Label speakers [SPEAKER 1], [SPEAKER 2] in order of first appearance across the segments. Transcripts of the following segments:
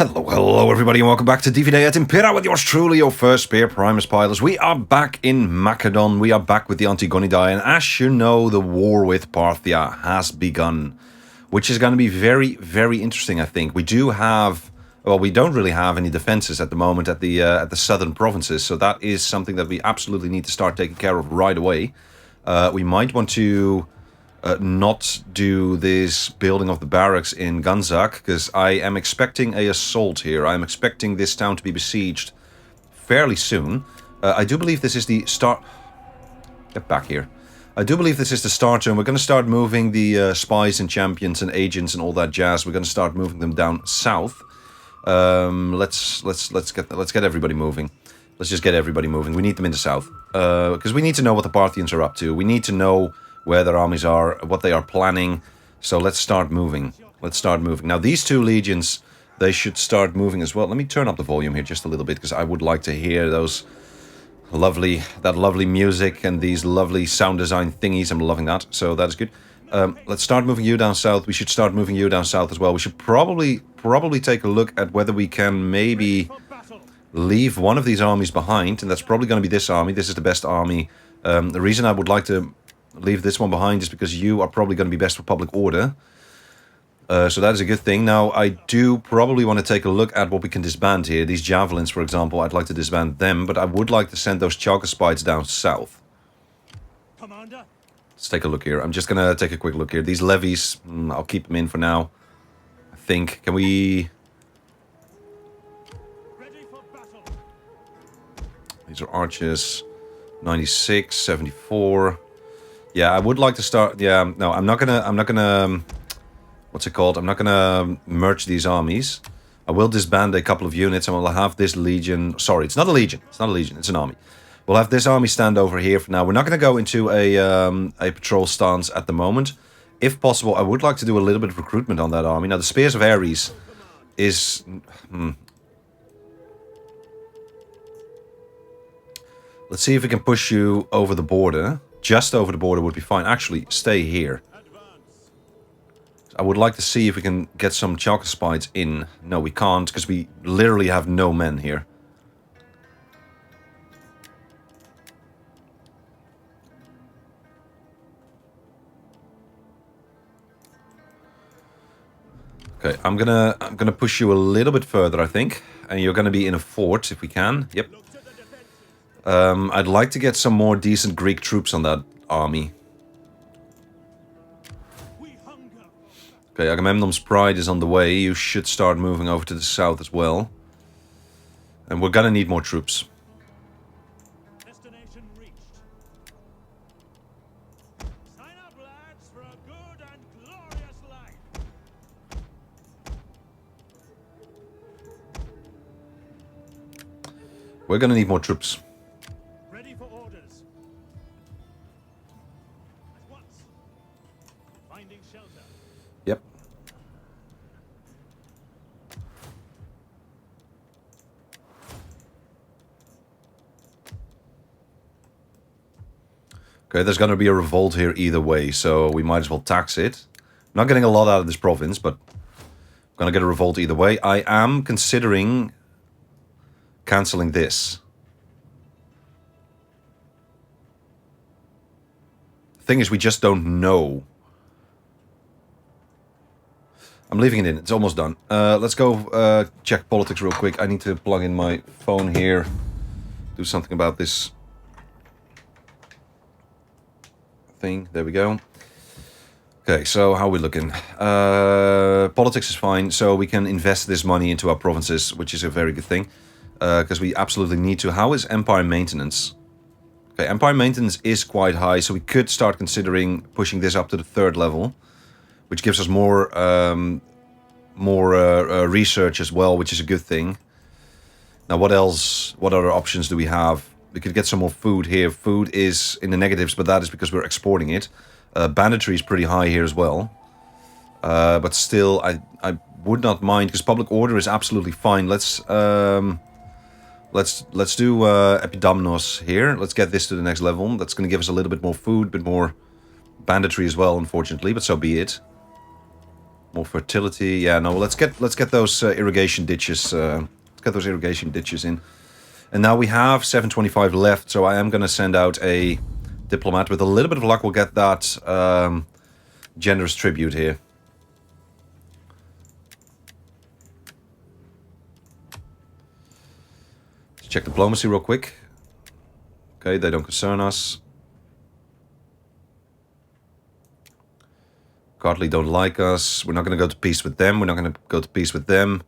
[SPEAKER 1] Hello everybody and welcome back to DVD at Impera with yours truly, your first Spear Primus pilots. We are back in Makedon, we are back with the Antigonidae, and as you know, the war with Parthia has begun, which is going to be very, very interesting, I think. We do have, well, we don't really have any defenses at the moment at the southern provinces, so that is something that we absolutely need to start taking care of right away. We might want to not do this building of the barracks in Ganzak, because I am expecting a assault here. I'm expecting this town to be besieged fairly soon. I do believe this is the start... Get back here. I do believe this is the start zone. We're going to start moving the spies and champions and agents and all that jazz. We're going to start moving them down south. Let's get everybody moving. Let's just get everybody moving. We need them in the south, because we need to know what the Parthians are up to. We need to know where their armies are, what they are planning. So let's start moving. Let's start moving. Now these two legions, they should start moving as well. Let me turn up the volume here just a little bit, because I would like to hear that lovely music and these lovely sound design thingies. I'm loving that. So that is good. Let's start moving you down south. We should start moving you down south as well. We should probably take a look at whether we can maybe leave one of these armies behind, and that's probably going to be this army. This is the best army. The reason I would like to leave this one behind is because you are probably going to be best for public order. So that is a good thing. Now, I do probably want to take a look at what we can disband here. These javelins, for example, I'd like to disband them, but I would like to send those Chalcospides down south. Commander? Let's take a look here. I'm just going to take a quick look here. These levies, I'll keep them in for now. I think. Can we... Ready for battle. These are archers. 96, 74... Yeah, I would like to start... Yeah, no, I'm not gonna... What's it called? I'm not gonna merge these armies. I will disband a couple of units and we'll have this legion... Sorry, it's not a legion. It's not a legion. It's an army. We'll have this army stand over here for now. We're not going to go into a patrol stance at the moment. If possible, I would like to do a little bit of recruitment on that army. Now, the Spears of Ares is... Let's see if we can push you over the border. Just over the border would be fine. Actually, stay here. I would like to see if we can get some Chalcospides in. No, we can't, because we literally have no men here. Okay, I'm gonna push you a little bit further, I think. And you're gonna be in a fort if we can. Yep. I'd like to get some more decent Greek troops on that army. Okay, Agamemnon's Pride is on the way. You should start moving over to the south as well. And we're gonna need more troops. Destination reached. Sign up, lads, for a good and glorious life. We're gonna need more troops. Yep. Okay, there's going to be a revolt here either way, so we might as well tax it. I'm not getting a lot out of this province, but I'm going to get a revolt either way. I am considering cancelling this. The thing is, we just don't know. I'm leaving it in. It's almost done. Let's go check politics real quick. I need to plug in my phone here. Do something about this thing. There we go. Okay, so how are we looking? Politics is fine. So we can invest this money into our provinces, which is a very good thing. Because we absolutely need to. How is Empire Maintenance? Okay, Empire Maintenance is quite high. So we could start considering pushing this up to the 3rd level. Which gives us more research as well, which is a good thing. Now, what else? What other options do we have? We could get some more food here. Food is in the negatives, but that is because we're exporting it. Banditry is pretty high here as well. But still, I would not mind, because public order is absolutely fine. Let's do Epidamnos here. Let's get this to the next level. That's going to give us a little bit more food, a bit more banditry as well, unfortunately, but so be it. More fertility. Yeah, no. Let's get those irrigation ditches. Let's get those irrigation ditches in. And now we have 725 left. So I am going to send out a diplomat. With a little bit of luck, we'll get that generous tribute here. Let's check diplomacy real quick. Okay, they don't concern us. Kartli don't like us. We're not going to go to peace with them. We're not going to go to peace with them.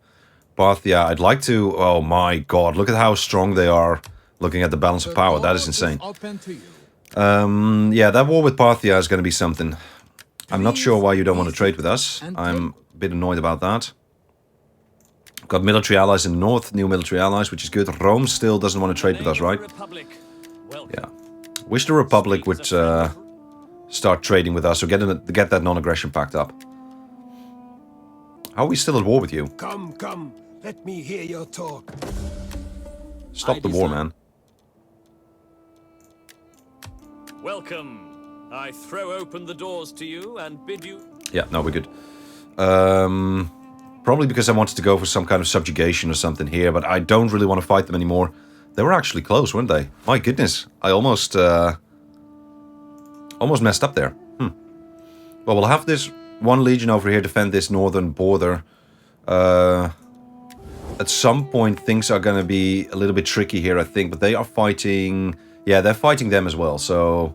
[SPEAKER 1] Parthia, I'd like to... Oh my god, look at how strong they are. Looking at the balance of power, that is insane. Yeah, that war with Parthia is going to be something. I'm not sure why you don't want to trade with us. I'm a bit annoyed about that. Got military allies in the north, new military allies, which is good. Rome still doesn't want to trade with us, right? Yeah. Wish the Republic would... start trading with us or get that non-aggression pact up. How are we still at war with you?
[SPEAKER 2] Come, let me hear your talk.
[SPEAKER 1] Stop the war, man.
[SPEAKER 3] Welcome. I throw open the doors to you and bid you...
[SPEAKER 1] Yeah, no, we're good. Probably because I wanted to go for some kind of subjugation or something here, but I don't really want to fight them anymore. They were actually close, weren't they? My goodness, I almost messed up there. Well, we'll have this one legion over here defend this northern border. At some point, things are going to be a little bit tricky here, I think. But they are fighting... Yeah, they're fighting them as well. So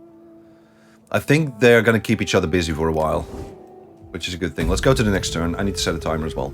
[SPEAKER 1] I think they're going to keep each other busy for a while, which is a good thing. Let's go to the next turn. I need to set a timer as well.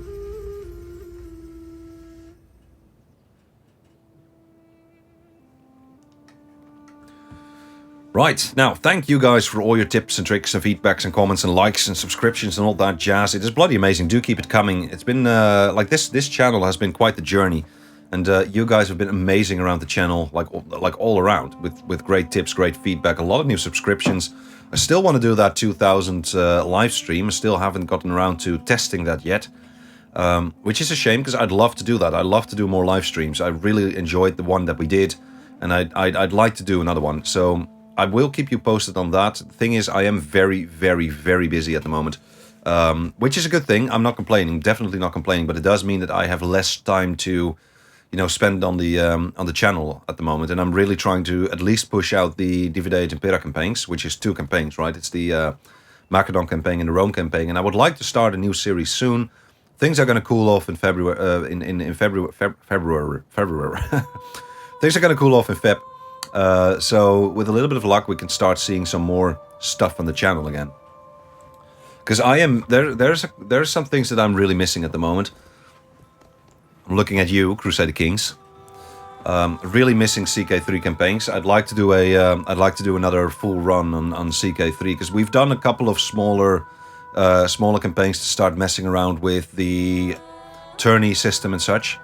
[SPEAKER 1] Right, now, thank you guys for all your tips and tricks and feedbacks and comments and likes and subscriptions and all that jazz. It is bloody amazing. Do keep it coming. It's been, like, this channel has been quite the journey. And you guys have been amazing around the channel, like all around, with great tips, great feedback, a lot of new subscriptions. I still want to do that 2000 live stream. I still haven't gotten around to testing that yet. Which is a shame, because I'd love to do that. I'd love to do more live streams. I really enjoyed the one that we did. And I'd like to do another one. So... I will keep you posted on that. The thing is, I am very, very, very busy at the moment, which is a good thing. I'm not complaining, definitely not complaining, but it does mean that I have less time to, you know, spend on the channel at the moment, and I'm really trying to at least push out the Divide et Impera campaigns, which is 2 campaigns, right? It's the Makedon campaign and the Rome campaign, and I would like to start a new series soon. Things are going to cool off in February. In February. Things are going to cool off in Feb. So with a little bit of luck, we can start seeing some more stuff on the channel again. Because there's some things that I'm really missing at the moment. I'm looking at you, Crusader Kings. Really missing CK3 campaigns. I'd like to do another full run on CK3, because we've done a couple of smaller campaigns to start messing around with the tourney system and such.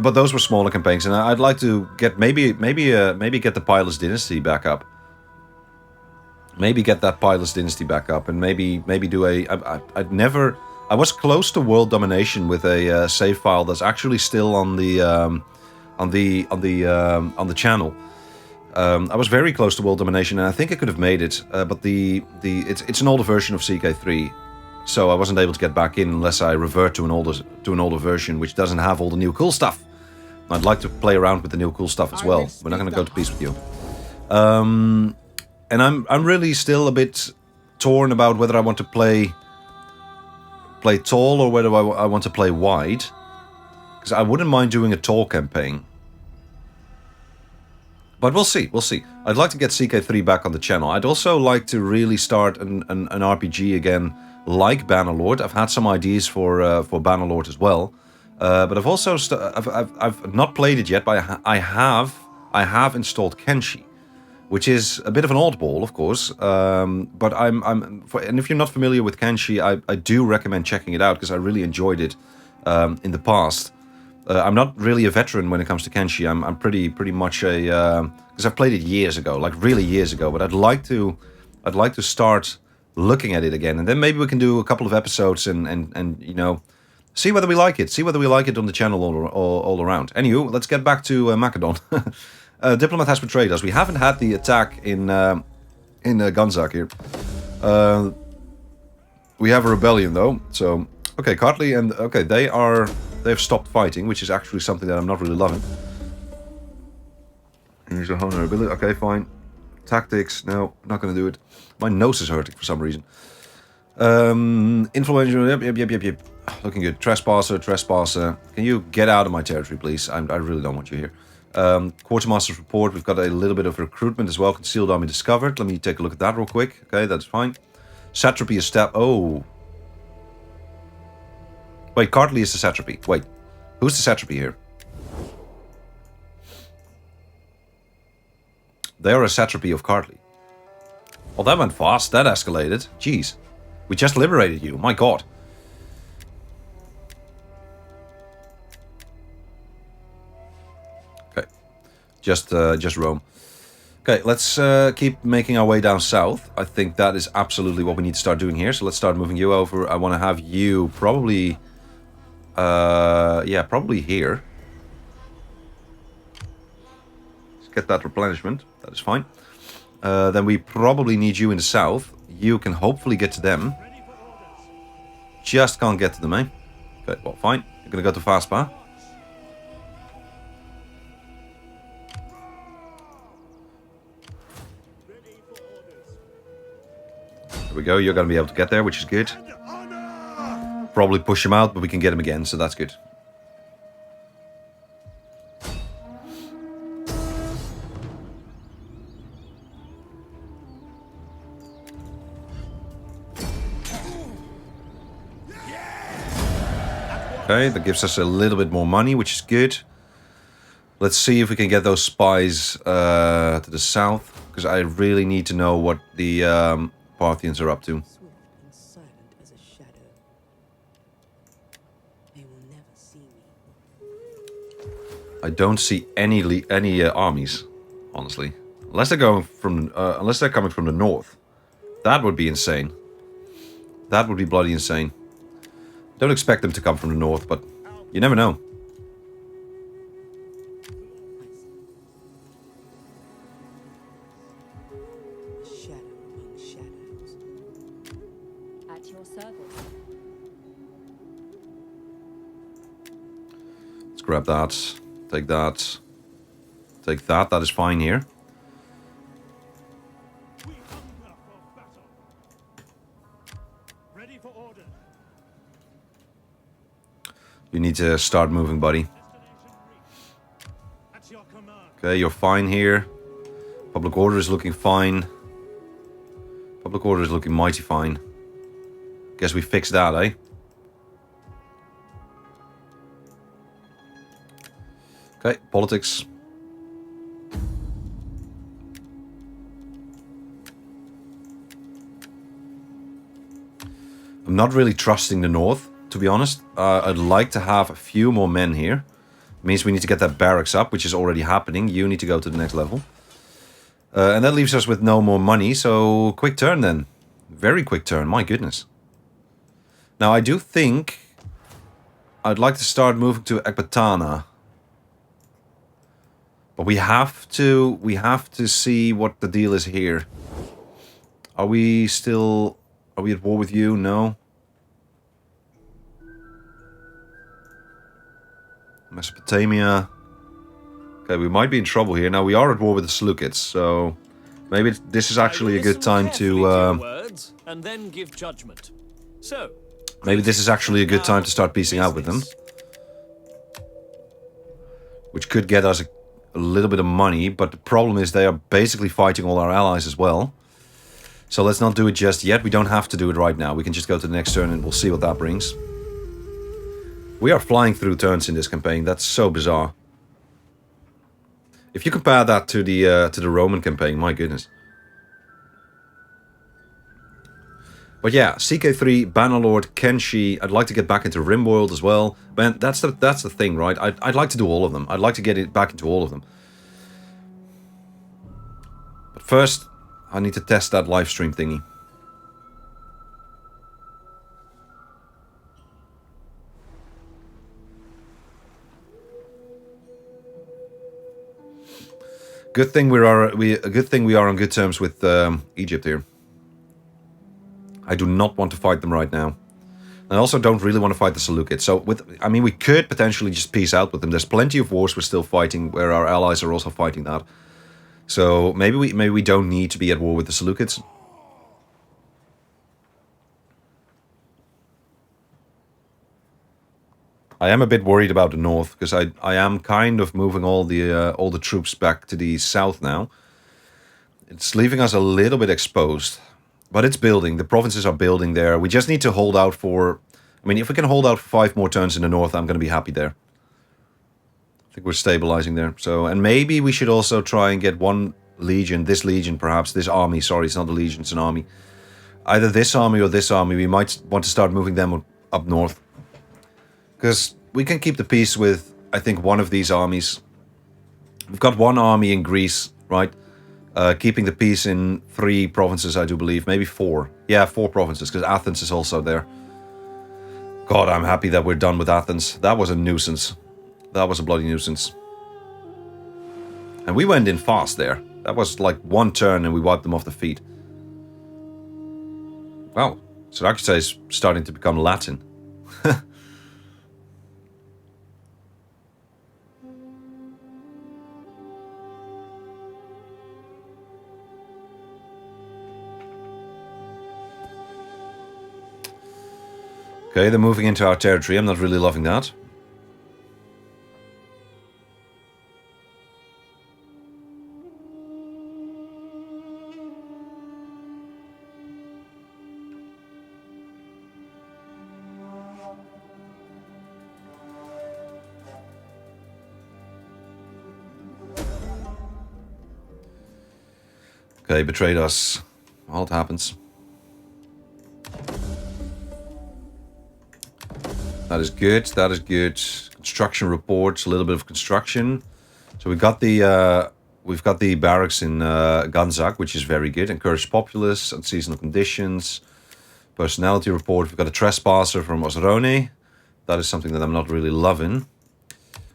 [SPEAKER 1] But those were smaller campaigns, and I'd like to get maybe get the Pilus Dynasty back up. Maybe get that Pilus Dynasty back up, and maybe do a. I was close to world domination with a save file that's actually still on the channel. I was very close to world domination, and I think I could have made it, but it's an older version of CK3. So I wasn't able to get back in unless I revert to an older version, which doesn't have all the new cool stuff. I'd like to play around with the new cool stuff as well. We're not going to go to peace with you. And I'm really still a bit torn about whether I want to play tall or whether I want to play wide, because I wouldn't mind doing a tall campaign. But we'll see. I'd like to get CK3 back on the channel. I'd also like to really start an RPG again, like Bannerlord. I've had some ideas for Bannerlord as well, but I've also I've not played it yet. But I have installed Kenshi, which is a bit of an oddball, of course. But and if you're not familiar with Kenshi, I do recommend checking it out, because I really enjoyed it in the past. I'm not really a veteran when it comes to Kenshi. I'm pretty much a because I've played it years ago, like really years ago. But I'd like to start looking at it again, and then maybe we can do a couple of episodes and you know, see whether we like it on the channel all around. Anywho, let's get back to Makedon. Diplomat has betrayed us. We haven't had the attack in Gunzak here. We have a rebellion though, so okay, Kartli and okay, they've stopped fighting, which is actually something that I'm not really loving. Here's a honorability. Okay, fine. Tactics. No, not gonna do it. My nose is hurting for some reason. Influential. Yep. Looking good. Trespasser. Can you get out of my territory, please? I really don't want you here. Quartermaster's report. We've got a little bit of recruitment as well. Concealed army discovered. Let me take a look at that real quick. Okay, that's fine. Satrapy is Oh. Wait, Kartli is the satrapy. Wait, who's the satrapy here? They are a satrapy of Kartli. Oh, that went fast. That escalated. Jeez. We just liberated you. My god. Okay. Just roam. Okay, let's keep making our way down south. I think that is absolutely what we need to start doing here. So let's start moving you over. I want to have you probably... yeah, probably here. Let's get that replenishment. That is fine. Then we probably need you in the south. You can hopefully get to them. Just can't get to them, eh? Okay, well, fine. You're gonna go to Vaspa. There we go. You're gonna be able to get there, which is good. Probably push him out, but we can get him again, so that's good. Okay, that gives us a little bit more money, which is good. Let's see if we can get those spies to the south, because I really need to know what the Parthians are up to.
[SPEAKER 4] Swift and silent as a shadow. They will never see me.
[SPEAKER 1] I don't see any armies, honestly, unless they're going from unless they're coming from the north. That would be insane. That would be bloody insane. Don't expect them to come from the north, but you never know.
[SPEAKER 4] A shadow among shadows.
[SPEAKER 5] At your service.
[SPEAKER 1] Let's grab that. Take that. Take that. That is fine here.
[SPEAKER 2] We hunger for battle. Ready for order.
[SPEAKER 1] You need to start moving, buddy.
[SPEAKER 2] At your command.
[SPEAKER 1] Okay, you're fine here. Public order is looking fine. Public order is looking mighty fine. Guess we fixed that, eh? Okay, politics. I'm not really trusting the north, to be honest. I'd like to have a few more men here. Means we need to get that barracks up, which is already happening. You need to go to the next level. And that leaves us with no more money, so quick turn then. Very quick turn, my goodness. Now I do think I'd like to start moving to Ekbatana. But we have to see what the deal is here. Are we at war with you? No. Mesopotamia. Okay, we might be in trouble here. Now we are at war with the Seleucids, so maybe this is actually a good time to
[SPEAKER 3] words and then give judgment. So,
[SPEAKER 1] maybe this is actually a good time to start piecing out with them. Which could get us a little bit of money, but the problem is they are basically fighting all our allies as well. So let's not do it just yet. We don't have to do it right now. We can just go to the next turn and we'll see what that brings. We are flying through turns in this campaign. That's so bizarre. If you compare that to the Roman campaign, my goodness. But yeah, CK3, Bannerlord, Kenshi. I'd like to get back into Rimworld as well. Man, that's the thing, right? I'd like to do all of them. I'd like to get it back into all of them. But first, I need to test that live stream thingy. Good thing we are on good terms with Egypt here. I do not want to fight them right now. I also don't really want to fight the Seleucids. So, I mean, we could potentially just peace out with them. There's plenty of wars we're still fighting where our allies are also fighting that. So maybe we don't need to be at war with the Seleucids. I am a bit worried about the north because I am kind of moving all the troops back to the south now. It's leaving us a little bit exposed, but it's building. The provinces are building there. We just need to hold out for. I mean, if we can hold out for 5 more turns in the north, I'm going to be happy there. I think we're stabilizing there. So, and maybe we should also try and get one legion, this legion perhaps, this army. Sorry, it's not a legion, it's an army. Either this army or this army. We might want to start moving them up north. Because we can keep the peace with, I think, one of these armies. We've got one army in Greece, right? Keeping the peace in 3 provinces, I do believe. Maybe 4. Yeah, 4 provinces, because Athens is also there. God, I'm happy that we're done with Athens. That was a nuisance. That was a bloody nuisance. And we went in fast there. That was like 1 turn and we wiped them off the feet. Wow. Siracusa is starting to become Latin. Okay, they're moving into our territory. I'm not really loving that. Okay, betrayed us. Well, it happens. That is good. That is good. Construction reports. A little bit of construction. So we've got the barracks in Ganzak, which is very good. Encourage populace and seasonal conditions. Personality report. We've got a trespasser from Osrone. That is something that I'm not really loving.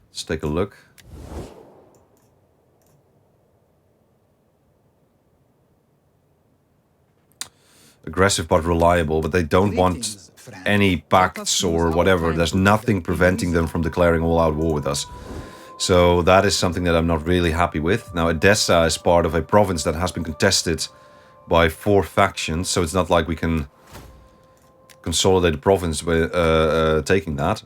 [SPEAKER 1] Let's take a look. Aggressive but reliable, but they don't want any pacts or whatever. There's nothing preventing them from declaring all-out war with us. So that is something that I'm not really happy with. Now, Edessa is part of a province that has been contested by 4 factions, so it's not like we can consolidate the province by taking that.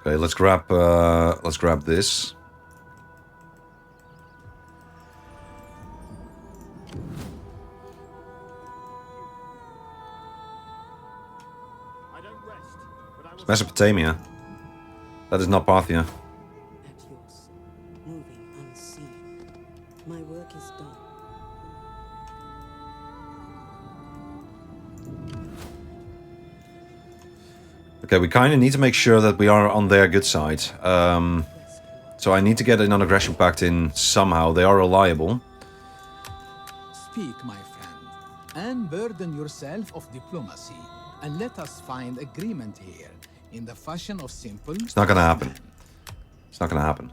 [SPEAKER 1] Okay, let's grab this.
[SPEAKER 2] I don't rest, but I will.
[SPEAKER 1] Mesopotamia. That is not Parthia.
[SPEAKER 4] At yours, moving unseen. My work is done.
[SPEAKER 1] Okay, we kind of need to make sure that we are on their good side. So I need to get a non-aggression pact in somehow. They are reliable.
[SPEAKER 6] Speak, my friend, and burden yourself of diplomacy, and let us find agreement here in the fashion of simple.
[SPEAKER 1] It's not gonna happen. It's not gonna happen.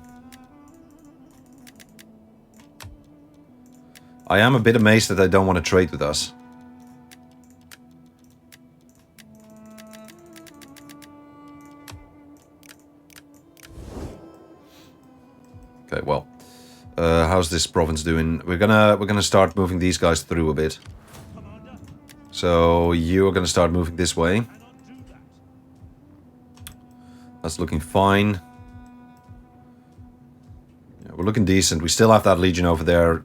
[SPEAKER 1] I am a bit amazed that they don't want to trade with us. Okay, well, how's this province doing? We're gonna start moving these guys through a bit.
[SPEAKER 2] Commander,
[SPEAKER 1] So you are gonna start moving this way.
[SPEAKER 2] cannot do that.
[SPEAKER 1] That's looking fine. Yeah, we're looking decent. We still have that legion over there,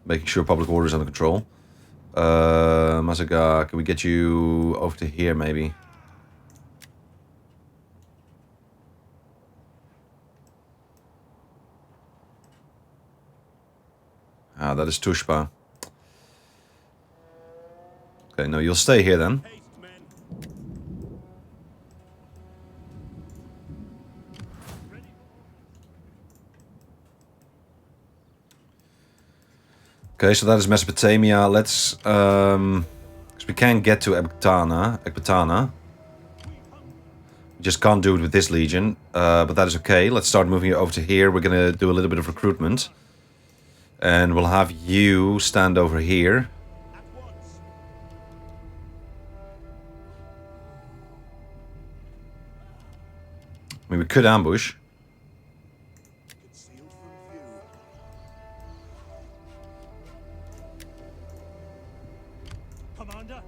[SPEAKER 1] making sure public order is under control. Masaga, can we get you over to here maybe? Ah, that is Tushpa. Okay, no, you'll stay here then.
[SPEAKER 2] Haste, men. Ready.
[SPEAKER 1] Okay, so that is Mesopotamia. Let's, because we can't get to Ecbatana. We just can't do it with this legion, but that is okay. Let's start moving it over to here. We're gonna do a little bit of recruitment. And we'll have you stand over here. I mean, we could ambush.
[SPEAKER 2] Concealed from view. Commander,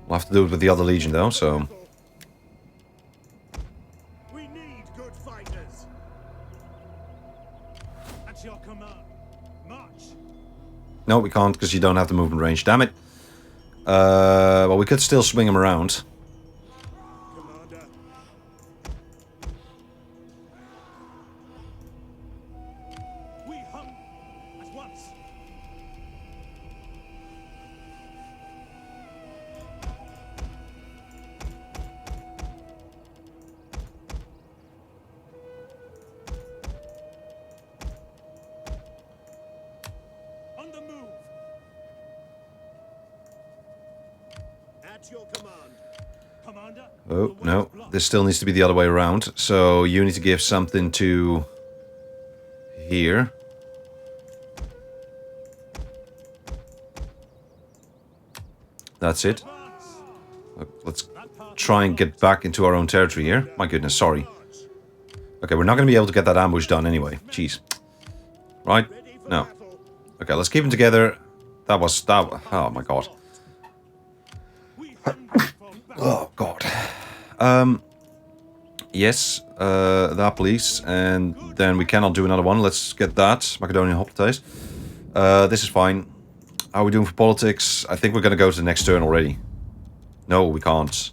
[SPEAKER 1] We'll have to do it with the other legion, though, so...
[SPEAKER 2] we need good fighters. At your command. March.
[SPEAKER 1] No, we can't, because you don't have the movement range. Damn it. Well, we could still swing him around.
[SPEAKER 2] Commander. We hunt at once. On the move. At your command. Commander.
[SPEAKER 1] Oh,
[SPEAKER 2] the way
[SPEAKER 1] no.
[SPEAKER 2] is blocked.
[SPEAKER 1] This still needs to be the other way around. So you need to give something to... here. That's it.
[SPEAKER 2] Advance.
[SPEAKER 1] Let's try and get back into our own territory here. My goodness, sorry. Okay, we're not going to be able to get that ambush done anyway. Jeez. Right?
[SPEAKER 2] Ready for
[SPEAKER 1] No.
[SPEAKER 2] battle.
[SPEAKER 1] Okay, let's keep them together. That was... that. Oh, my God.
[SPEAKER 2] We hunt for battle.
[SPEAKER 1] Oh, God. Yes, that please. And then we cannot do another one. Let's get that. Macedonian hoplites. This is fine. How are we doing for politics? I think we're going to go to the next turn already. No, we can't.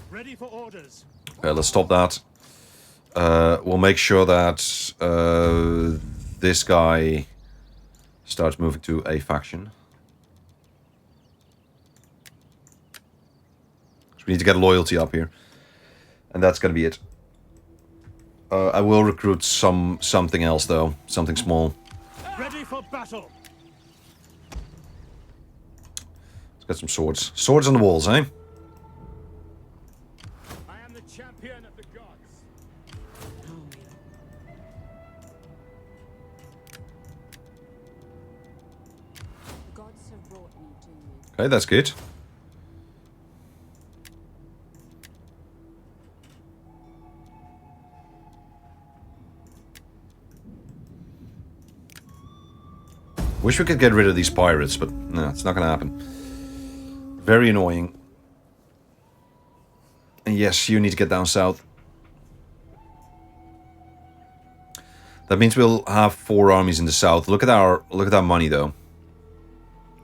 [SPEAKER 2] Ready for orders.
[SPEAKER 1] Okay, let's stop that. We'll make sure that this guy starts moving to a faction. So we need to get loyalty up here. And that's going to be it. I will recruit something else, though. Something small.
[SPEAKER 2] Ready for battle.
[SPEAKER 1] Let's get some swords. Swords on the walls, eh?
[SPEAKER 2] I am the champion of the gods.
[SPEAKER 5] The gods have brought me to you.
[SPEAKER 1] Okay, that's good. Wish we could get rid of these pirates, but no, it's not going to happen. Very annoying. And yes, you need to get down south. That means we'll have 4 armies in the south. Look at our money, though.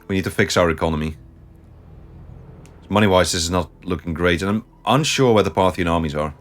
[SPEAKER 1] We need to fix our economy. Money-wise, this is not looking great, and I'm unsure where the Parthian armies are.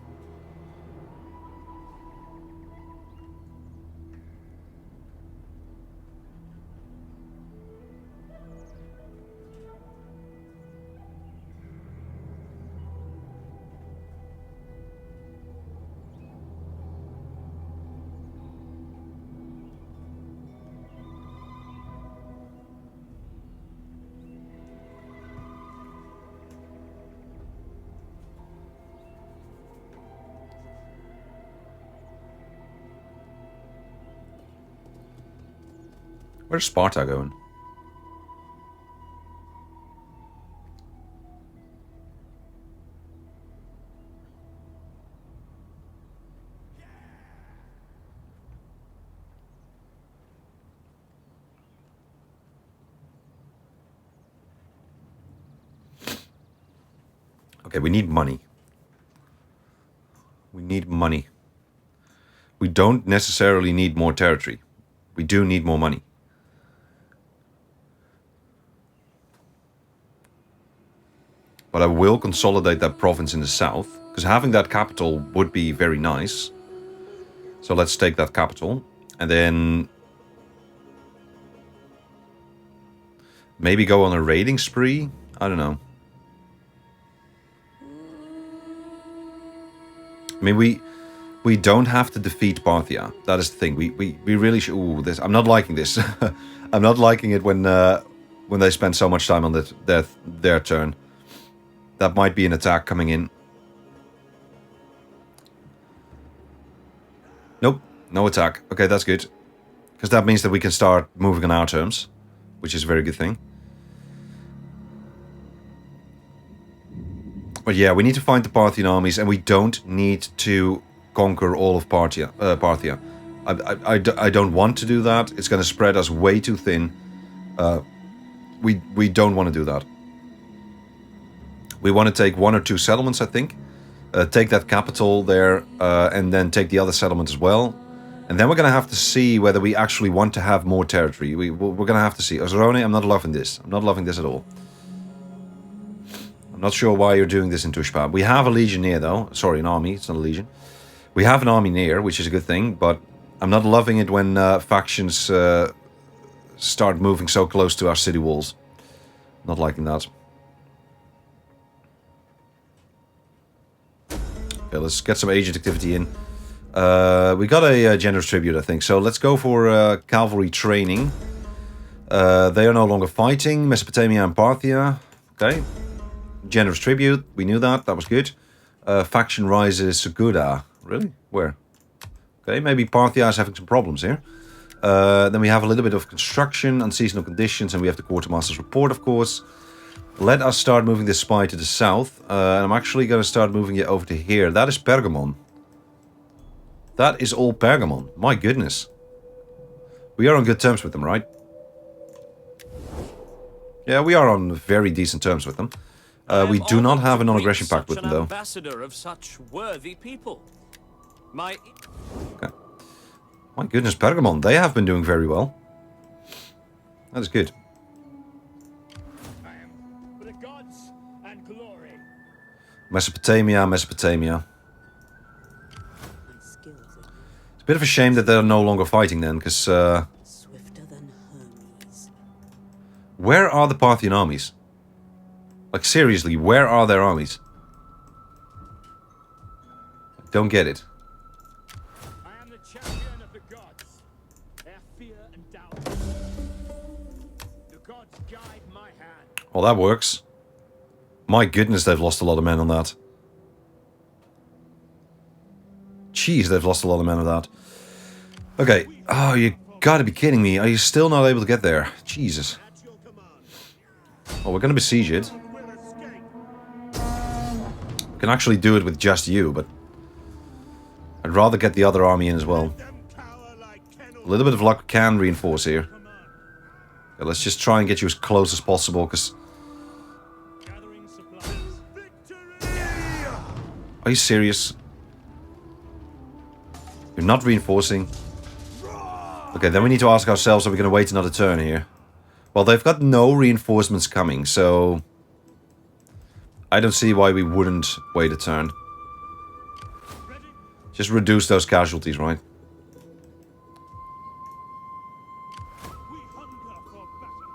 [SPEAKER 1] Where's Sparta going? Okay, we need money. We need money. We don't necessarily need more territory. We do need more money. But I will consolidate that province in the south, because having that capital would be very nice. So let's take that capital, and then maybe go on a raiding spree? I don't know. I mean, we we don't have to defeat Parthia. That is the thing. We really should. Ooh, this. I'm not liking this. I'm not liking it when they spend so much time on their turn. That might be an attack coming in. Nope, no attack. Okay, that's good. Because that means that we can start moving on our terms, which is a very good thing. But yeah, we need to find the Parthian armies, and we don't need to conquer all of Parthia. I don't want to do that. It's going to spread us way too thin. We don't want to do that. We want to take 1 or 2 settlements, I think. Take that capital there, and then take the other settlement as well. And then we're going to have to see whether we actually want to have more territory. We're going to have to see. Ozerone, I'm not loving this. I'm not loving this at all. I'm not sure why you're doing this in Tushpa. We have a legionnaire, though. Sorry, an army. It's not a legion. We have an army near, which is a good thing. But I'm not loving it when factions start moving so close to our city walls. Not liking that. Okay, let's get some agent activity in. We got a generous tribute, I think. So let's go for cavalry training. They are no longer fighting. Mesopotamia and Parthia. Okay. Generous tribute. We knew that. That was good. Faction rises Seguda. Really? Where? Okay, maybe Parthia is having some problems here. Then we have a little bit of construction, unseasonal conditions, and we have the quartermaster's report, of course. Let us start moving this spy to the south. And I'm actually going to start moving it over to here. That is Pergamon. That is all Pergamon. My goodness. We are on good terms with them, right? Yeah, we are on very decent terms with them. We do not have a non-aggression pact with them, though.
[SPEAKER 3] Ambassador of such worthy people.
[SPEAKER 1] Okay. My goodness, Pergamon. They have been doing very well. That is good.
[SPEAKER 2] For the gods and glory.
[SPEAKER 1] Mesopotamia.
[SPEAKER 4] My skills are
[SPEAKER 1] It's a bit of a shame that they're no longer fighting then, because...
[SPEAKER 4] swifter than Hermes.
[SPEAKER 1] where are the Parthian armies? Like, seriously, where are their armies? I don't get it.
[SPEAKER 2] I am the champion of the gods. Their fear and doubt. The gods guide my hand.
[SPEAKER 1] Well, that works. My goodness, they've lost a lot of men on that. Jeez, they've lost a lot of men on that. Okay. Oh, you gotta be kidding me. Are you still not able to get there? Jesus.
[SPEAKER 2] At your command.
[SPEAKER 1] Well, we're gonna besiege it.
[SPEAKER 2] Will escape.
[SPEAKER 1] We can actually do it with just you, but... I'd rather get the other army in as well.
[SPEAKER 2] Them cower like kennels.
[SPEAKER 1] A little bit of luck can reinforce here. Okay, let's just try and get you as close as possible, because...
[SPEAKER 2] Gathering supplies. Victory!
[SPEAKER 1] Are you serious? You're not reinforcing. Okay, then we need to ask ourselves, are we going to wait another turn here? Well, they've got no reinforcements coming, so... I don't see why we wouldn't wait a turn.
[SPEAKER 2] Ready?
[SPEAKER 1] Just reduce those casualties, right?
[SPEAKER 2] We hunger for battle.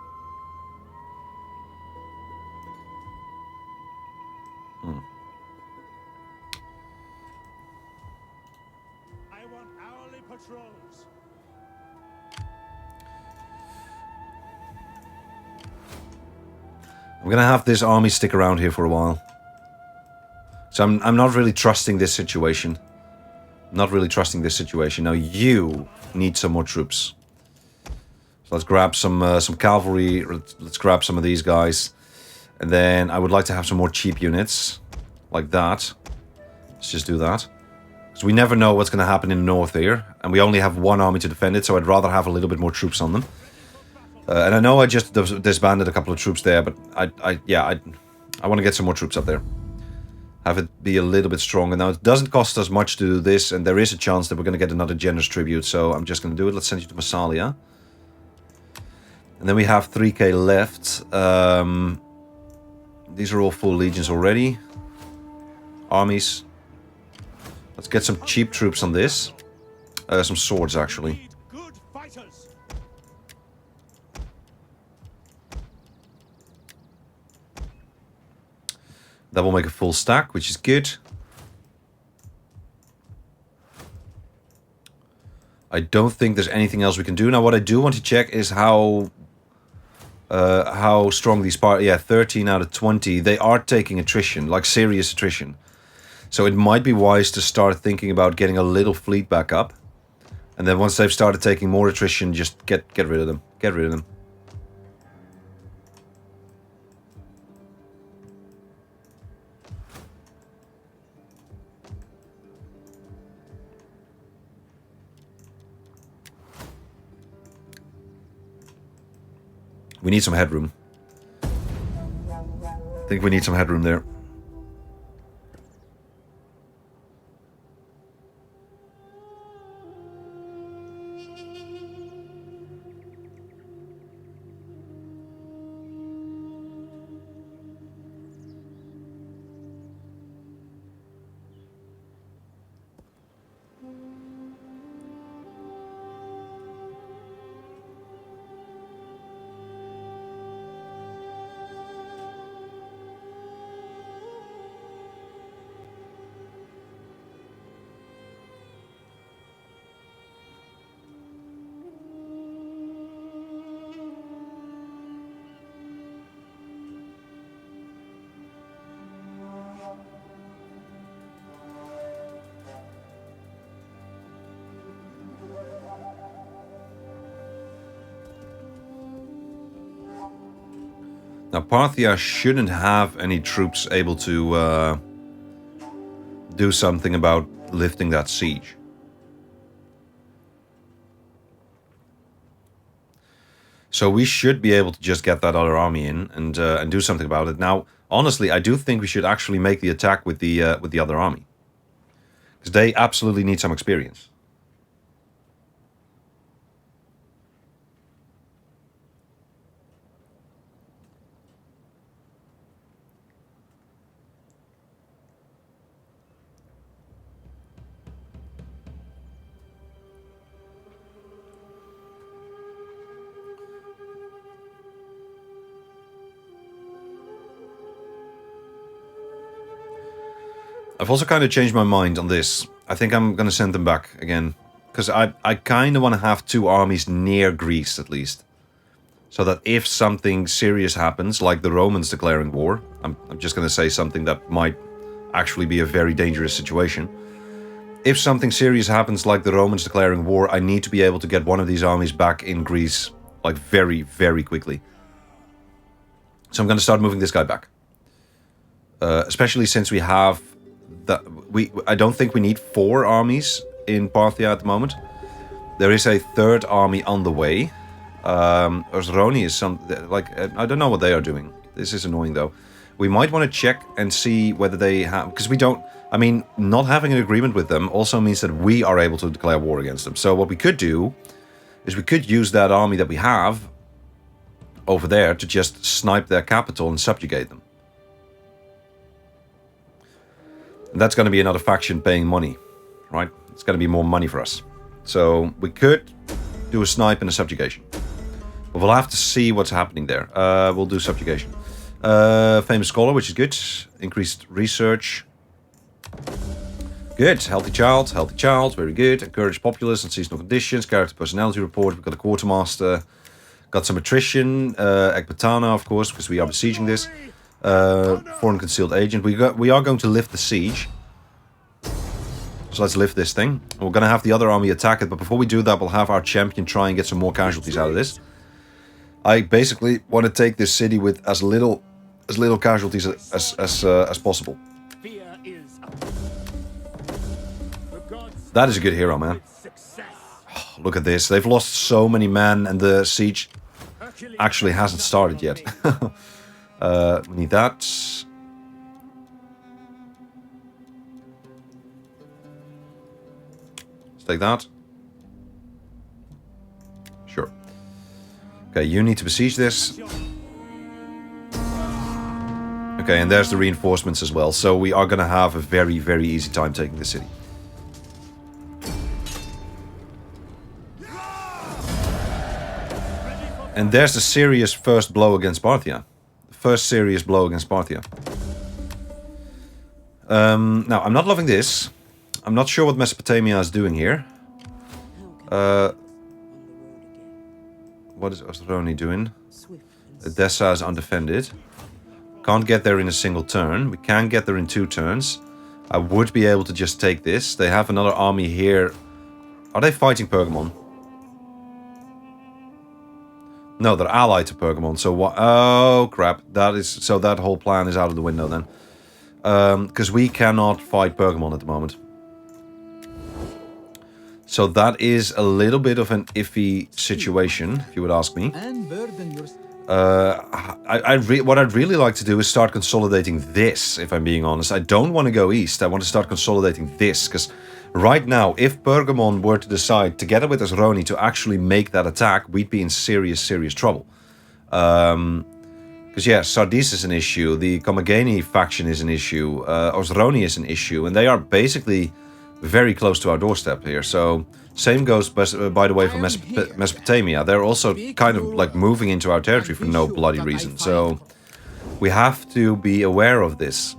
[SPEAKER 2] I want hourly patrols.
[SPEAKER 1] I'm going to have this army stick around here for a while. So I'm not really trusting this situation. Not really trusting this situation. Now you need some more troops. So let's grab some cavalry. Let's grab some of these guys. And then I would like to have some more cheap units. Like that. Let's just do that. Because we never know what's going to happen in the north here. And we only have one army to defend it. So I'd rather have a little bit more troops on them. And I know I just disbanded a couple of troops there. But I want to get some more troops up there. Have it be a little bit stronger. Now, it doesn't cost us much to do this, and there is a chance that we're going to get another generous tribute, so I'm just going to do it. Let's send you to Massalia. And then we have 3k left. These are all full legions already. Armies. Let's get some cheap troops on this. Some swords, actually.
[SPEAKER 2] Need good fighters.
[SPEAKER 1] That will make a full stack, which is good. I don't think there's anything else we can do. Now, what I do want to check is how strong these parts... Yeah, 13 out of 20. They are taking attrition, like serious attrition. So it might be wise to start thinking about getting a little fleet back up. And then once they've started taking more attrition, just get rid of them. Get rid of them. We need some headroom. I think we need some headroom there. Now, Parthia shouldn't have any troops able to do something about lifting that siege. So we should be able to just get that other army in and do something about it. Now, honestly, I do think we should actually make the attack with the other army, because they absolutely need some experience. I've also kind of changed my mind on this. I think I'm going to send them back again. Because I kind of want to have 2 armies near Greece, at least. So that if something serious happens, like the Romans declaring war... I'm just going to say something that might actually be a very dangerous situation. If something serious happens, like the Romans declaring war, I need to be able to get one of these armies back in Greece, like very, very quickly. So I'm going to start moving this guy back. Especially since we have... I don't think we need 4 armies in Parthia at the moment. There is a 3rd army on the way. Osroni is I don't know what they are doing. This is annoying though. We might want to check and see whether they have, because we don't... I mean, not having an agreement with them also means that we are able to declare war against them. So what we could do is we could use that army that we have over there to just snipe their capital and subjugate them. And that's going to be another faction paying money, right? It's going to be more money for us. So we could do a snipe and a subjugation. But we'll have to see what's happening there. We'll do subjugation. Famous scholar, which is good. Increased research. Good. Healthy child, very good. Encourage populace and seasonal conditions. Character personality report. We've got a quartermaster. Got some attrition. Ekbatana, of course, because we are besieging this. Foreign concealed agent. We are going to lift the siege. So let's lift this thing. We're going to have the other army attack it, but before we do that, we'll have our champion try and get some more casualties out of this. I basically want to take this city with as little casualties as possible. That is a good hero, man. Oh, look at this. They've lost so many men, and the siege actually hasn't started yet. We need that. Let's take that. Sure. Okay, you need to besiege this. Okay, and there's the reinforcements as well. So we are going to have a very, very easy time taking the city. And there's the serious first blow against Parthian. First serious blow against Parthia. Now, I'm not loving this. I'm not sure what Mesopotamia is doing here. Uh,
[SPEAKER 4] On the road again.
[SPEAKER 1] what is Osroni doing?
[SPEAKER 4] Swift and
[SPEAKER 1] Edessa is undefended. Can't get there in a single turn. We can get there in 2 turns. I would be able to just take this. They have another army here. Are they fighting Pergamon? No, they're allied to Pergamon. So what? Oh crap! That is so. That whole plan is out of the window then, because we cannot fight Pergamon at the moment. So that is a little bit of an iffy situation, if you would ask me.
[SPEAKER 6] And burden your...
[SPEAKER 1] What I'd really like to do is start consolidating this, if I'm being honest. I don't want to go east. I want to start consolidating this, because right now, if Pergamon were to decide, together with Osroni, to actually make that attack, we'd be in serious, serious trouble. Because, yeah, Sardis is an issue, the Comagene faction is an issue, Osroni is an issue, and they are basically very close to our doorstep here. So, same goes, by the way, for Mesopotamia. They're also kind of like moving into our territory for no bloody reason. So, we have to be aware of this.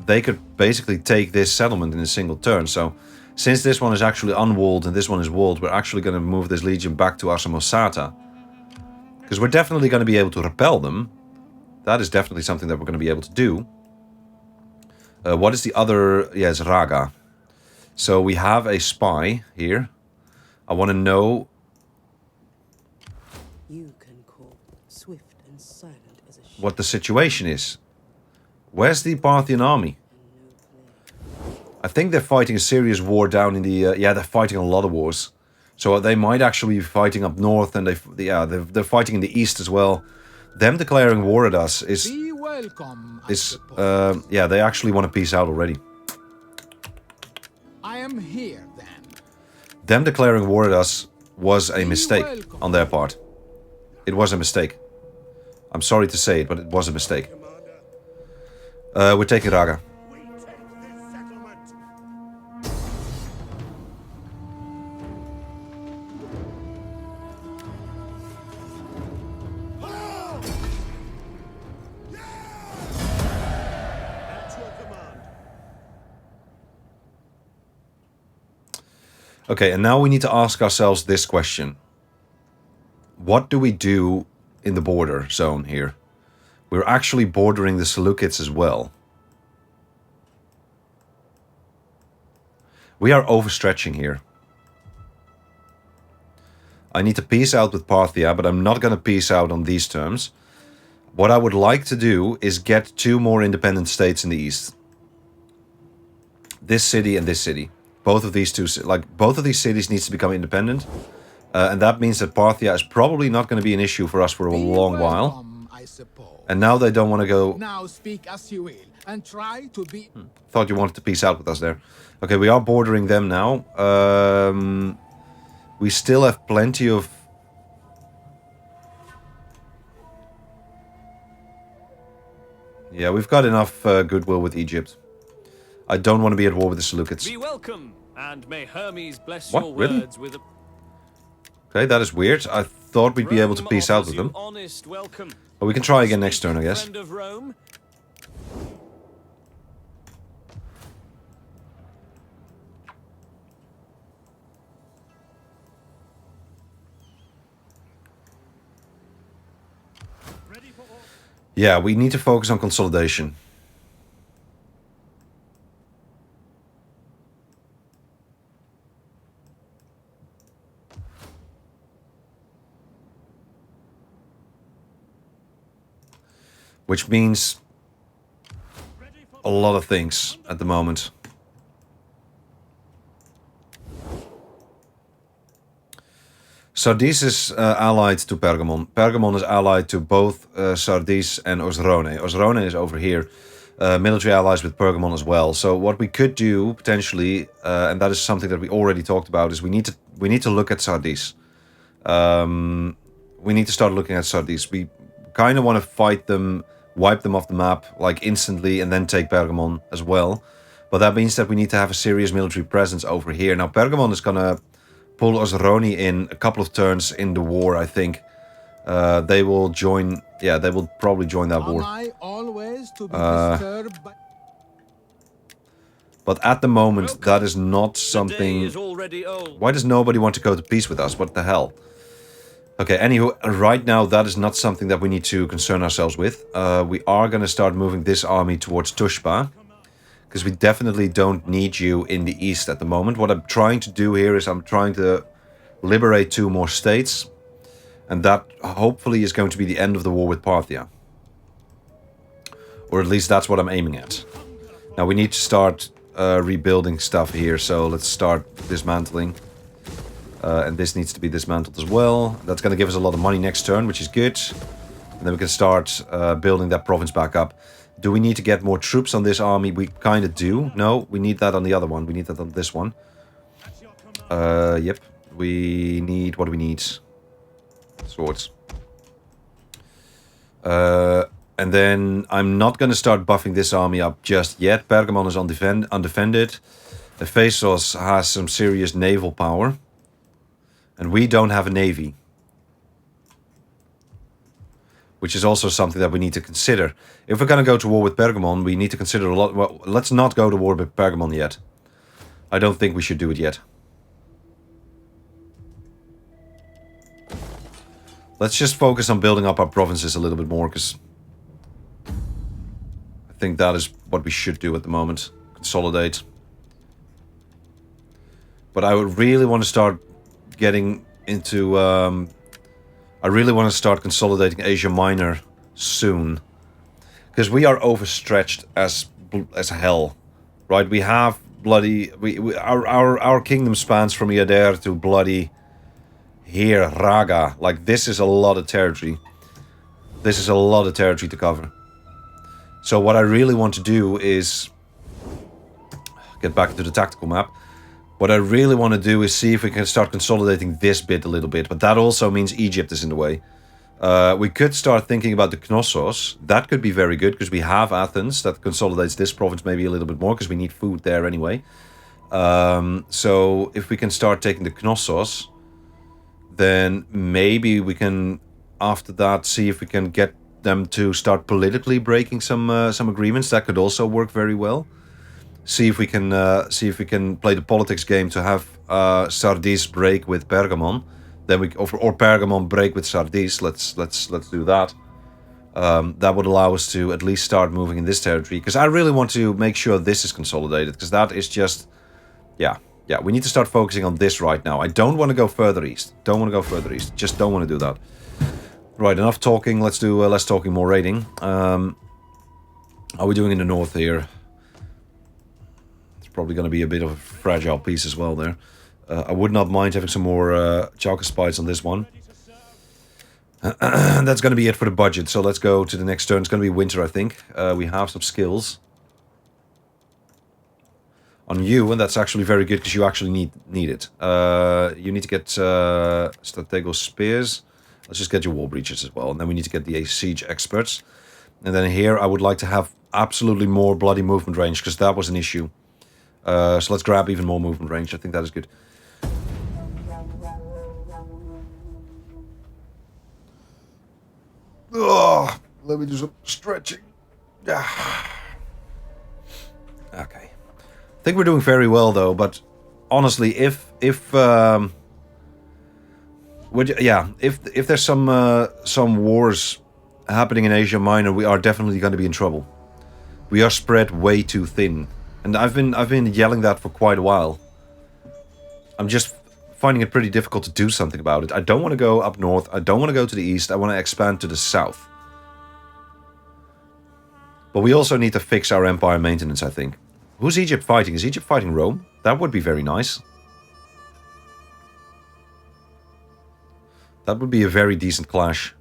[SPEAKER 1] They could basically take this settlement in a single turn. So, since this one is actually unwalled and this one is walled, we're actually going to move this legion back to Asamosata. Because we're definitely going to be able to repel them. That is definitely something that we're going to be able to do. What is the other? Yeah, it's Raga. So we have a spy here. I want to know...
[SPEAKER 4] you can call swift and silent as a ship.
[SPEAKER 1] what the situation is. Where's the Parthian army? I think they're fighting a serious war down in the... yeah, they're fighting a lot of wars. So they might actually be fighting up north, and they're fighting in the east as well. Them declaring war at us is...
[SPEAKER 6] Be welcome,
[SPEAKER 1] yeah, they actually want to peace out already.
[SPEAKER 6] I am here, then.
[SPEAKER 1] Them declaring war at us was a mistake on their part. It was a mistake. I'm sorry to say it, but it was a mistake. We're taking Raga.
[SPEAKER 2] We take this settlement. At your command.
[SPEAKER 1] Okay, and now we need to ask ourselves this question. What do we do in the border zone here? We're actually bordering the Seleucids as well. We are overstretching here. I need to peace out with Parthia, but I'm not going to peace out on these terms. What I would like to do is get 2 more independent states in the east. This city and this city. Both of these cities needs to become independent. And that means that Parthia is probably not going to be an issue for us for a long while.
[SPEAKER 6] I suppose.
[SPEAKER 1] And now they don't want to go...
[SPEAKER 6] Now speak as you will, and try to be...
[SPEAKER 1] Thought you wanted to peace out with us there. Okay, we are bordering them now. We still have plenty of... Yeah, we've got enough goodwill with Egypt. I don't want to be at war with the Seleucids.
[SPEAKER 3] Be welcome, and may Hermes bless
[SPEAKER 1] What?
[SPEAKER 3] your
[SPEAKER 1] Really?
[SPEAKER 3] words with a...
[SPEAKER 1] Okay, that is weird. I thought we'd be able to
[SPEAKER 3] Rome
[SPEAKER 1] peace out
[SPEAKER 3] offers
[SPEAKER 1] with
[SPEAKER 3] you
[SPEAKER 1] them.
[SPEAKER 3] honest welcome.
[SPEAKER 1] But we can try again next turn, I guess.
[SPEAKER 3] Friend of Rome.
[SPEAKER 2] Ready for all.
[SPEAKER 1] Yeah, we need to focus on consolidation. Which means
[SPEAKER 2] Ready for
[SPEAKER 1] a lot of things at the moment. Sardis is allied to Pergamon. Pergamon is allied to both Sardis and Osrone. Osrone is over here. Military allies with Pergamon as well. So what we could do potentially, and that is something that we already talked about, is we need to look at Sardis. We need to start looking at Sardis. We kind of want to fight them, wipe them off the map like instantly, and then take Pergamon as well. But that means that we need to have a serious military presence over here. Now Pergamon is gonna pull Osroni in a couple of turns in the war, I think. They will join... Yeah, they will probably join that war.
[SPEAKER 6] Am I always to be disturbed by...
[SPEAKER 1] But at the moment,
[SPEAKER 3] Welcome.
[SPEAKER 1] that is not
[SPEAKER 3] The day
[SPEAKER 1] something...
[SPEAKER 3] is already old.
[SPEAKER 1] Why does nobody want to go to peace with us? What the hell? Okay, anywho, right now that is not something that we need to concern ourselves with. We are going to start moving this army towards Tushpa. Because we definitely don't need you in the east at the moment. What I'm trying to do here is I'm trying to liberate 2 more states. And that hopefully is going to be the end of the war with Parthia. Or at least that's what I'm aiming at. Now we need to start rebuilding stuff here. So let's start dismantling. And this needs to be dismantled as well. That's going to give us a lot of money next turn, which is good. And then we can start building that province back up. Do we need to get more troops on this army? We kind of do. No, we need that on the other one. We need that on this one. Yep. We need... What do we need? Swords. And then I'm not going to start buffing this army up just yet. Pergamon is undefended. Ephesus has some serious naval power. And we don't have a navy. Which is also something that we need to consider. If we're going to go to war with Pergamon, we need to consider a lot... Well, let's not go to war with Pergamon yet. I don't think we should do it yet. Let's just focus on building up our provinces a little bit more, because... I think that is what we should do at the moment. Consolidate. But I would really want to start getting into... I really want to start consolidating Asia Minor soon. Because we are overstretched as hell. Right? We have bloody... Our kingdom spans from Iader to bloody... Here, Raga. Like, this is a lot of territory. This is a lot of territory to cover. So what I really want to do is... Get back to the tactical map. What I really want to do is see if we can start consolidating this bit a little bit. But that also means Egypt is in the way. We could start thinking about the Knossos. That could be very good, because we have Athens. That consolidates this province maybe a little bit more, because we need food there anyway. So if we can start taking the Knossos, then maybe we can, after that, see if we can get them to start politically breaking some agreements. That could also work very well. See if we can play the politics game to have Sardis break with Pergamon, then we or Pergamon break with Sardis. Let's do that. That would allow us to at least start moving in this territory, because I really want to make sure this is consolidated, because that is just, yeah. We need to start focusing on this right now. I don't want to go further east. Just don't want to do that. Right, enough talking. Let's do less talking, more raiding. How are we doing in the north here? Probably going to be a bit of a fragile piece as well there. I would not mind having some more Chalcaspides on this one. That's going to be it for the budget. So let's go to the next turn. It's going to be winter, I think. We have some skills on you, and that's actually very good, because you actually need it. You need to get Stratego Spears. Let's just get your Wall Breaches as well. And then we need to get the Siege Experts. And then here I would like to have absolutely more bloody movement range, because that was an issue. So let's grab even more movement range. I think that is good. Oh, let me do some stretching. Okay. I think we're doing very well though, but honestly, if there's some wars happening in Asia Minor, we are definitely going to be in trouble. We are spread way too thin. And I've been yelling that for quite a while. I'm just finding it pretty difficult to do something about it. I don't want to go up north. I don't want to go to the east. I want to expand to the south. But we also need to fix our empire maintenance, I think. Who's Egypt fighting? Is Egypt fighting Rome? That would be very nice. That would be a very decent clash.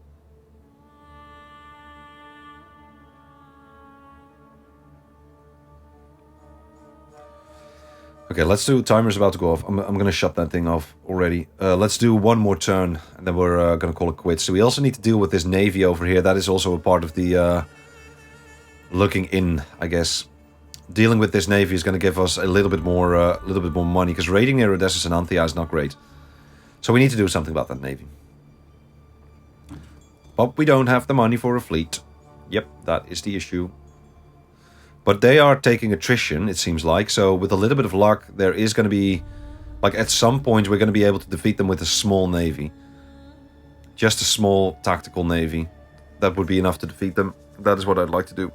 [SPEAKER 1] Okay, let's do... Timer's about to go off. I'm going to shut that thing off already. Let's do one more turn, and then we're going to call it quits. So we also need to deal with this navy over here. That is also a part of the... looking in, I guess. Dealing with this navy is going to give us a little bit more money, because raiding near Odysseus and Anthea is not great. So we need to do something about that navy. But we don't have the money for a fleet. Yep, that is the issue. But they are taking attrition, it seems like. So with a little bit of luck, there is going to be... Like, at some point, we're going to be able to defeat them with a small navy. Just a small tactical navy. That would be enough to defeat them. That is what I'd like to do.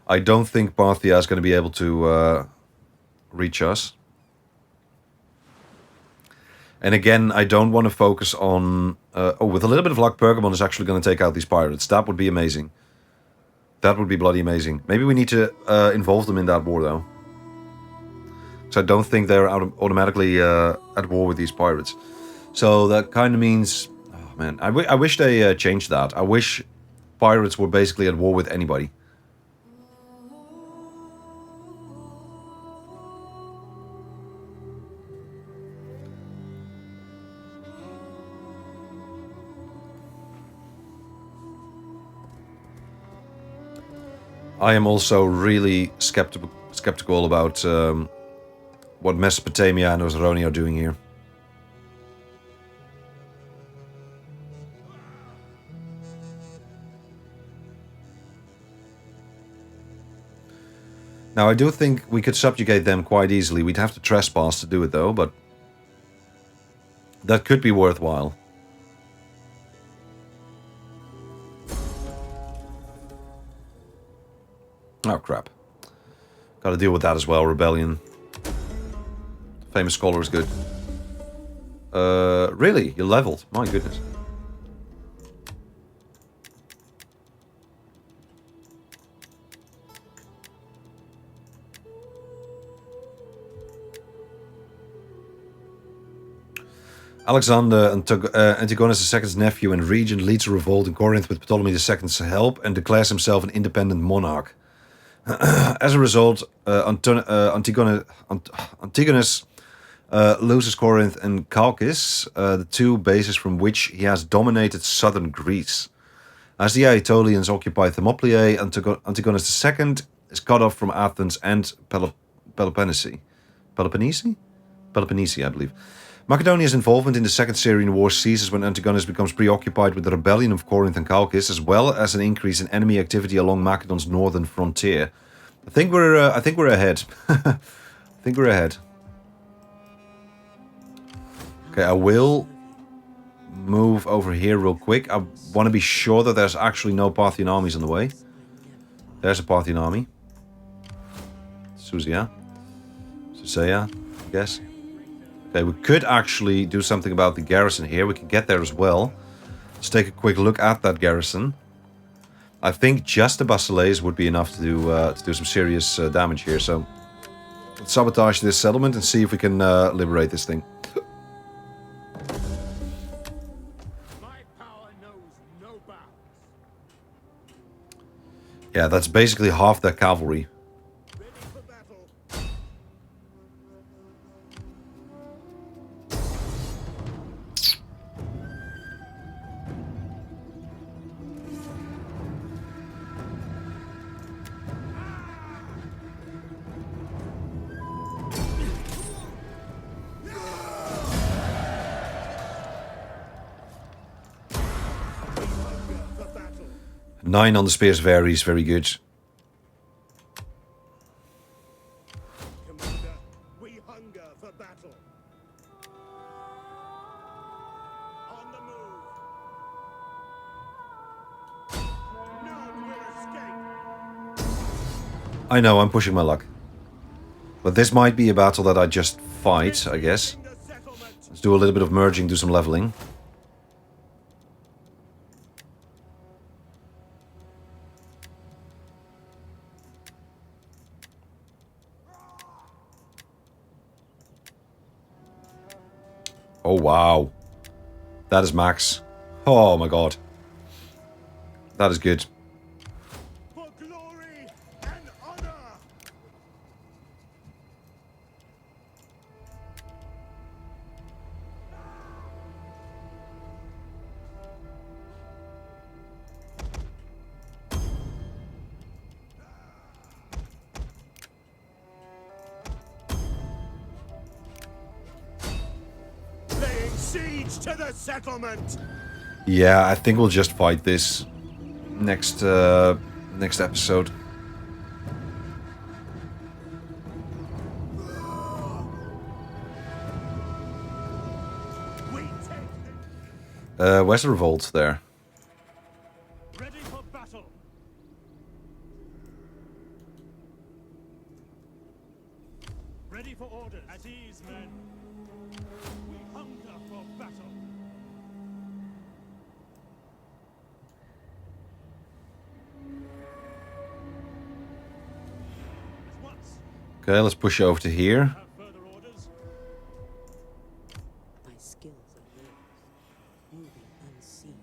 [SPEAKER 1] I don't think Parthia is going to be able to reach us. And again, I don't want to focus on... with a little bit of luck, Pergamon is actually going to take out these pirates. That would be amazing. That would be bloody amazing. Maybe we need to involve them in that war, though. So I don't think they're automatically at war with these pirates. So that kind of means... Oh, man. I wish they changed that. I wish pirates were basically at war with anybody. I am also really skeptical about what Mesopotamia and Macedonia are doing here. Now, I do think we could subjugate them quite easily. We'd have to trespass to do it, though, but that could be worthwhile. Oh, crap. Gotta deal with that as well, rebellion. Famous scholar is good. Really? You leveled? My goodness. Alexander, Antigonus II's nephew and regent, leads a revolt in Corinth with Ptolemy II's help and declares himself an independent monarch. As a result, Antigonus loses Corinth and Chalcis, the two bases from which he has dominated southern Greece. As the Aetolians occupy Thermopylae, Antigonus II is cut off from Athens and Peloponnese, I believe. Macedonia's involvement in the Second Syrian War ceases when Antigonus becomes preoccupied with the rebellion of Corinth and Chalcis, as well as an increase in enemy activity along Macedon's northern frontier. I think we're ahead. I think we're ahead. Okay, I will move over here real quick. I want to be sure that there's actually no Parthian armies on the way. There's a Parthian army. Susea, I guess. Okay, we could actually do something about the garrison here. We can get there as well. Let's take a quick look at that garrison. I think just the basileis would be enough to do some serious damage here. So let's sabotage this settlement and see if we can liberate this thing.
[SPEAKER 2] My power knows no bounds.
[SPEAKER 1] Yeah, that's basically half their cavalry.
[SPEAKER 2] Ready for battle. For battle.
[SPEAKER 1] 9 on the spears varies, very good.
[SPEAKER 2] Commander, we hunger for battle. On the move. None will escape.
[SPEAKER 1] I know, I'm pushing my luck. But this might be a battle that I just fight, I guess.
[SPEAKER 2] The settlement.
[SPEAKER 1] Let's do a little bit of merging, do some leveling. Oh, wow. That is max. Oh, my God. That is good.
[SPEAKER 2] For glory and honor. siege to the settlement.
[SPEAKER 1] Yeah, I think we'll just fight this next next episode.
[SPEAKER 2] We take
[SPEAKER 1] Where's the revolt there?
[SPEAKER 2] ready for battle. Ready for orders. At ease, men. We hunger for battle. At once.
[SPEAKER 1] Okay, let's push over to here.
[SPEAKER 2] Have further orders.
[SPEAKER 4] My skills are yours, moving unseen.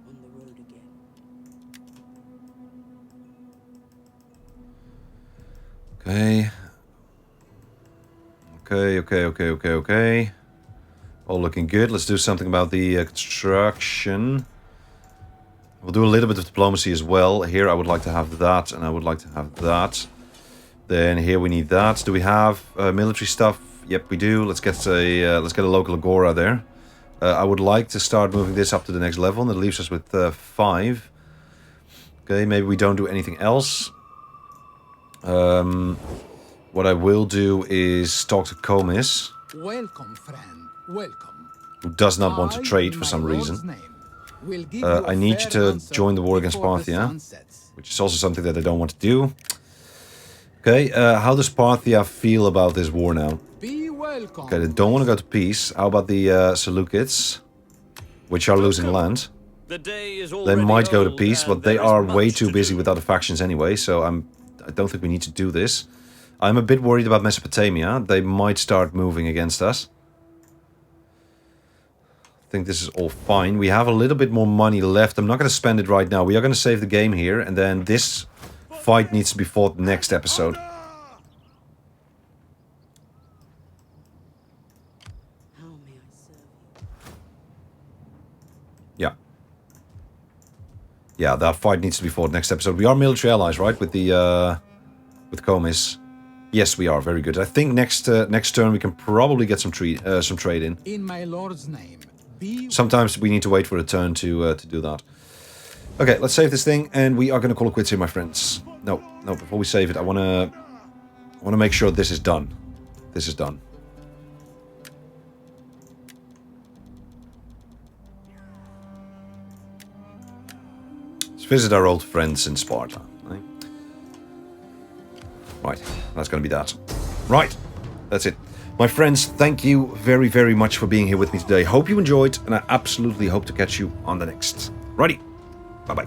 [SPEAKER 4] On the road again.
[SPEAKER 1] Okay. Okay. All looking good. Let's do something about the construction. We'll do a little bit of diplomacy as well. Here I would like to have that, and I would like to have that. Then here we need that. Do we have military stuff? Yep, we do. Let's get a local agora there. I would like to start moving this up to the next level, and that leaves us with 5. Okay, maybe we don't do anything else. What I will do is talk to Comis,
[SPEAKER 6] Welcome, friend. Welcome.
[SPEAKER 1] who does not want to
[SPEAKER 6] I,
[SPEAKER 1] trade
[SPEAKER 6] in
[SPEAKER 1] for
[SPEAKER 6] my
[SPEAKER 1] some
[SPEAKER 6] lord's
[SPEAKER 1] reason.
[SPEAKER 6] name, will give
[SPEAKER 1] I
[SPEAKER 6] you a
[SPEAKER 1] need you
[SPEAKER 6] fair
[SPEAKER 1] to
[SPEAKER 6] answer
[SPEAKER 1] join the war against
[SPEAKER 6] before the
[SPEAKER 1] Parthia,
[SPEAKER 6] sun sets.
[SPEAKER 1] which is also something that I don't want to do. Okay, how does Parthia feel about this war now?
[SPEAKER 6] Be welcome.
[SPEAKER 1] Okay, they don't want to go to peace. How about the Seleucids, which are losing land?
[SPEAKER 3] The day is
[SPEAKER 1] They
[SPEAKER 3] already
[SPEAKER 1] might go to
[SPEAKER 3] old,
[SPEAKER 1] peace,
[SPEAKER 3] and
[SPEAKER 1] but they
[SPEAKER 3] there is
[SPEAKER 1] are
[SPEAKER 3] much
[SPEAKER 1] way
[SPEAKER 3] to
[SPEAKER 1] too busy
[SPEAKER 3] do.
[SPEAKER 1] with other factions anyway, so I don't think we need to do this. I'm a bit worried about Mesopotamia. They might start moving against us. I think this is all fine. We have a little bit more money left. I'm not going to spend it right now. We are going to save the game here, and then this fight needs to be fought next episode.
[SPEAKER 4] How may I serve you?
[SPEAKER 1] Yeah. Yeah, that fight needs to be fought next episode. We are military allies, right? With the with Comis. Yes, we are. Very good. I think next turn we can probably get some trade in.
[SPEAKER 6] In my lord's name, be
[SPEAKER 1] Sometimes we need to wait for a turn to do that. Okay, let's save this thing, and we are going to call it quits here, my friends. No. Before we save it, I want to make sure this is done. This is done. Let's visit our old friends in Sparta. Right? Right, that's going to be that. Right, that's it. My friends, thank you very, very much for being here with me today. Hope you enjoyed, and I absolutely hope to catch you on the next. Righty, bye-bye.